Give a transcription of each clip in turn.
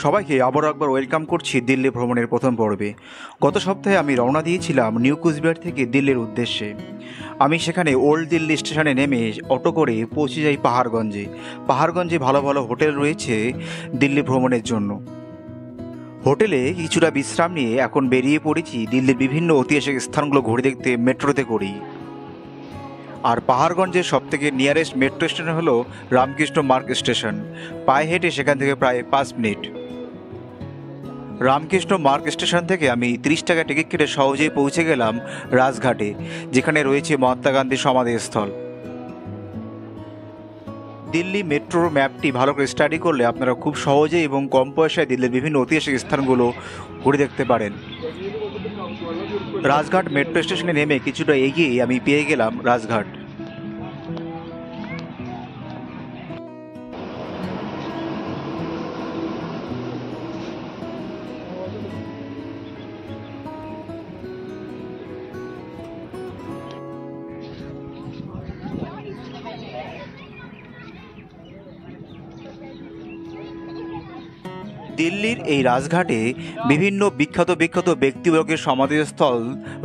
সবাইকে আবারও একবার ওয়েলকাম করছি দিল্লি ভ্রমণের প্রথম পর্বে। গত সপ্তাহে আমি রওনা দিয়েছিলাম নিউ কুচবিহার থেকে দিল্লির উদ্দেশ্যে। আমি সেখানে ওল্ড দিল্লি স্টেশনে নেমে অটো করে পৌঁছে যাই পাহাড়গঞ্জে। পাহাড়গঞ্জে ভালো ভালো হোটেল রয়েছে দিল্লি ভ্রমণের জন্য। হোটেলে কিছুটা বিশ্রাম নিয়ে এখন বেরিয়ে পড়েছি দিল্লির বিভিন্ন ঐতিহাসিক স্থানগুলো ঘুরে দেখতে মেট্রোতে করেই। আর পাহাড়গঞ্জের সবথেকে নিয়ারেস্ট মেট্রো স্টেশন হলো রামকৃষ্ণ মার্গ স্টেশন। পায়ে হেঁটে সেখান থেকে প্রায় 5 মিনিট। রামকৃষ্ণ মার্গ স্টেশন থেকে আমি 30 টাকা টিকিট কেটে সহজেই পৌঁছে গেলাম রাজঘাটে, যেখানে রয়েছে মহাত্মা গান্ধীর সমাধিস্থল। দিল্লি মেট্রোর ম্যাপটি ভালো করে স্টাডি করলে আপনারা খুব সহজেই এবং কম পয়সায় দিল্লির বিভিন্ন ঐতিহাসিক স্থানগুলো ঘুরে দেখতে পারেন। রাজঘাট মেট্রো স্টেশনে নেমে কিছুটা এগিয়ে আমি পেয়ে গেলাম রাজঘাট। দিল্লির এই রাজঘাটে বিভিন্ন বিখ্যাত বিখ্যাত ব্যক্তিবর্গের সমাধিস্থল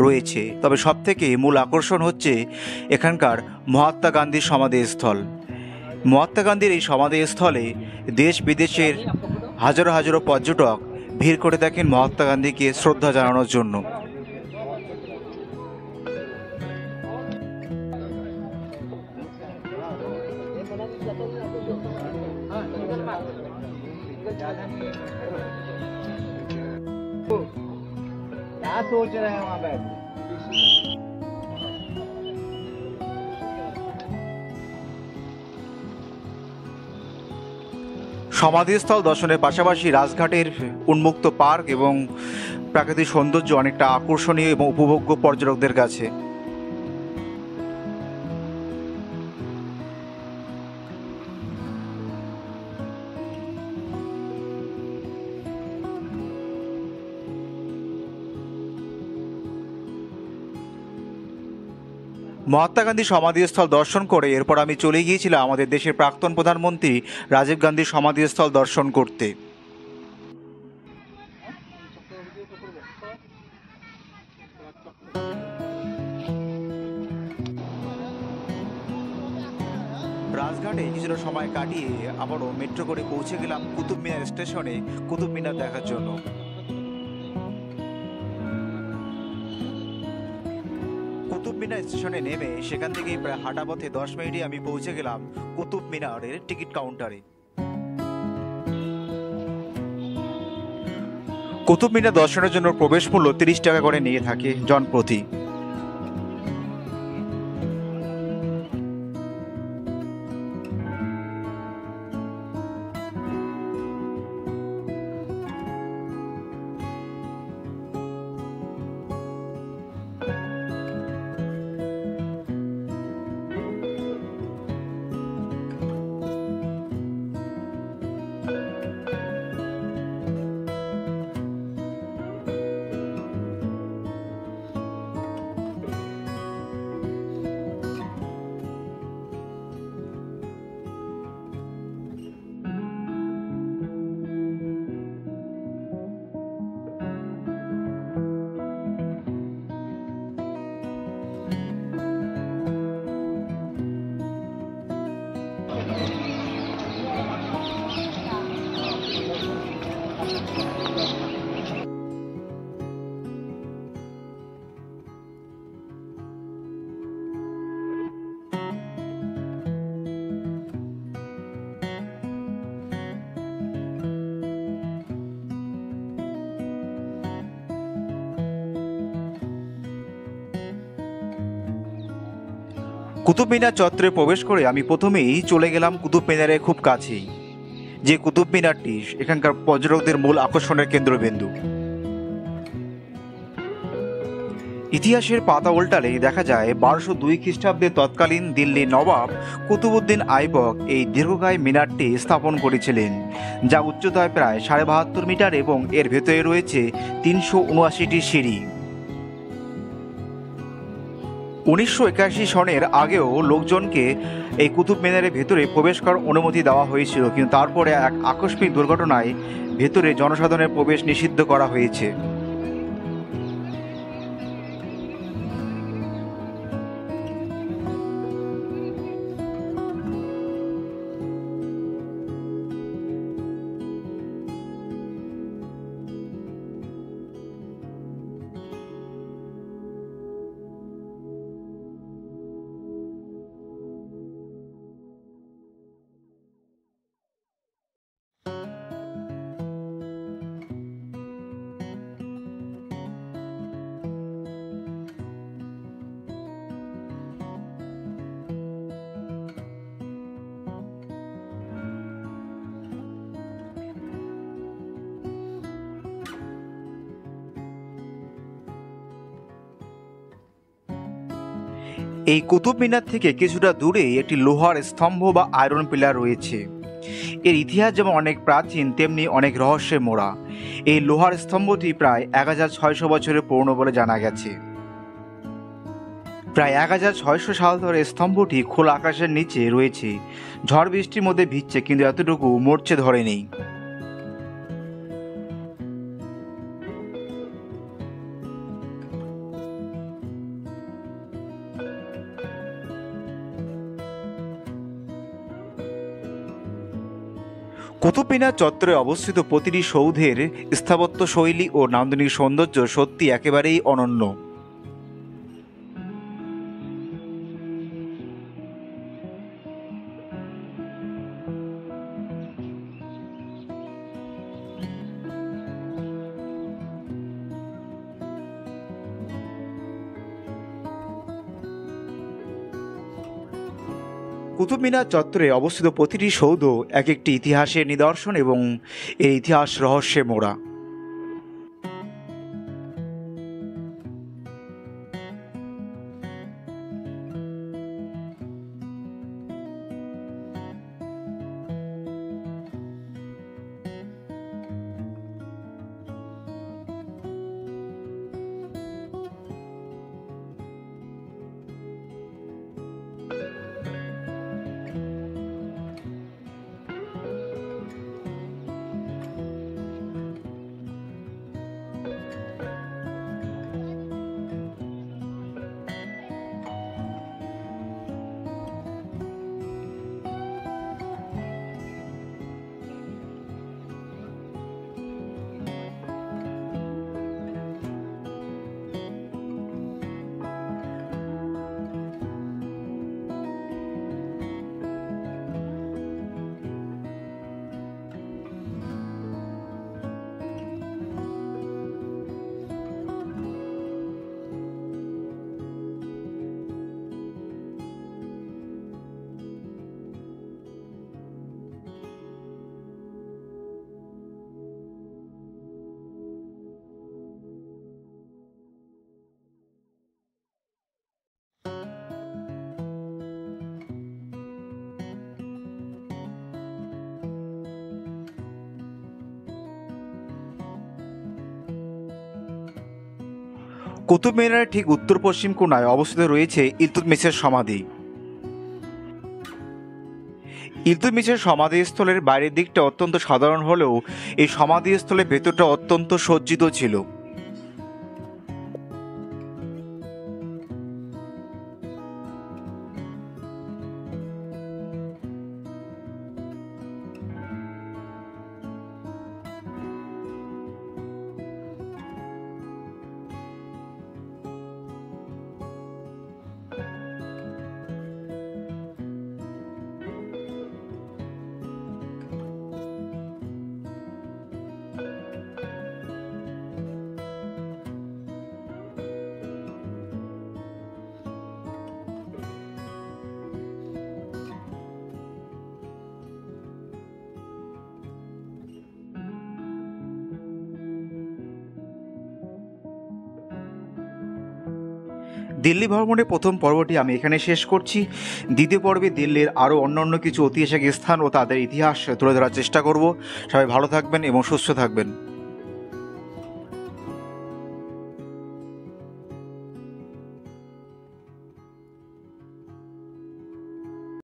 রয়েছে, তবে সবথেকে মূল আকর্ষণ হচ্ছে এখানকার মহাত্মা গান্ধীর সমাধিস্থল। মহাত্মা গান্ধীর এই সমাধিস্থলে দেশ বিদেশের হাজারো হাজারো পর্যটক ভিড় করে থাকেন মহাত্মা গান্ধীকে শ্রদ্ধা জানানোর জন্য। क्या सोच रहे हैं वहाँ बैठ সমাধিস্থল দর্শনের পাশাপাশি রাজঘাটের উন্মুক্ত পার্ক এবং প্রাকৃতিক সৌন্দর্য অনেকটা আকর্ষণীয় এবং উপভোগ্য পর্যটকদের কাছে। মহাত্মা গান্ধী সমাধিস্থল দর্শন করে এরপর আমি চলে গিয়েছিলাম আমাদের দেশের প্রাক্তন প্রধানমন্ত্রী রাজীব গান্ধীর সমাধিস্থল দর্শন করতে। রাজঘাটে কিছুটা সময় কাটিয়ে আবারও মেট্রো করে পৌঁছে গেলাম কুতুব মিনার স্টেশনে কুতুব মিনার দেখার জন্য। কুতুব মিনার স্টেশনে নেমে সেখান থেকেই প্রায় হাঁটা পথে 10 মিনিটে আমি পৌঁছে গেলাম কুতুব মিনারের টিকিট কাউন্টারে। কুতুব মিনার দর্শনের জন্য প্রবেশ মূল্য 30 টাকা করে নিয়ে থাকে জনপ্রতি। কুতুব মিনার চত্বরে প্রবেশ করে আমি প্রথমেই চলে গেলাম কুতুব মিনারের খুব কাছেই, যে কুতুব মিনারটি এখানকার পর্যটকদের মূল আকর্ষণের কেন্দ্রবিন্দু। ইতিহাসের পাতা উল্টালে দেখা যায় 1202 খ্রিস্টাব্দে তৎকালীন দিল্লির নবাব কুতুবউদ্দিন আইবক এই দীর্ঘকায় মিনারটি স্থাপন করেছিলেন, যা উচ্চতায় প্রায় 72.5 মিটার এবং এর ভেতরে রয়েছে 379টি সিঁড়ি। 1981 সনের আগেও লোকজনকে এই কুতুব মিনারের ভেতরে প্রবেশ করার অনুমতি দেওয়া হয়েছিল, কিন্তু তারপরে এক আকস্মিক দুর্ঘটনায় ভেতরে জনসাধারণের প্রবেশ নিষিদ্ধ করা হয়েছে। এই কুতুব মিনার থেকে কিছুটা দূরে একটি লোহার স্তম্ভ বা আয়রন পিলার রয়েছে। এর ইতিহাস যেমন অনেক প্রাচীন, তেমনি অনেক রহস্যে মোড়া। এই লোহার স্তম্ভটি প্রায় 1600 বছরের পুরনো বলে জানা গেছে। প্রায় 1600 সাল ধরে স্তম্ভটি খোলা আকাশের নিচে রয়েছে। ঝড় বৃষ্টির মধ্যে ভিজছে, কিন্তু এতটুকু মরচে ধরেনি। কুতুব মিনার চত্বরে অবস্থিত প্রতিটি সৌধের স্থাপত্য শৈলী ও নান্দনিক সৌন্দর্য সত্যি একেবারেই অনন্য। কুতুব মিনার চত্বরে অবস্থিত প্রতিটি সৌধ এক একটি ইতিহাসের নিদর্শন এবং এই ইতিহাস রহস্যে মোড়া। কুতুব মিনারের ঠিক উত্তর পশ্চিম কোণায় অবস্থিত রয়েছে ইলতুৎমিশের সমাধি। ইলতুৎমিশের সমাধিস্থলের বাইরের দিকটা অত্যন্ত সাধারণ হলেও এই সমাধিস্থলের ভেতরটা অত্যন্ত সজ্জিত ছিল। দিল্লি ভ্রমণের প্রথম পর্বটি আমি এখানে শেষ করছি। দ্বিতীয় পর্বে দিল্লির আরও অন্য কিছু ঐতিহাসিক স্থান ও তাদের ইতিহাস তুলে ধরার চেষ্টা করব। সবাই ভালো থাকবেন এবং সুস্থ থাকবেন।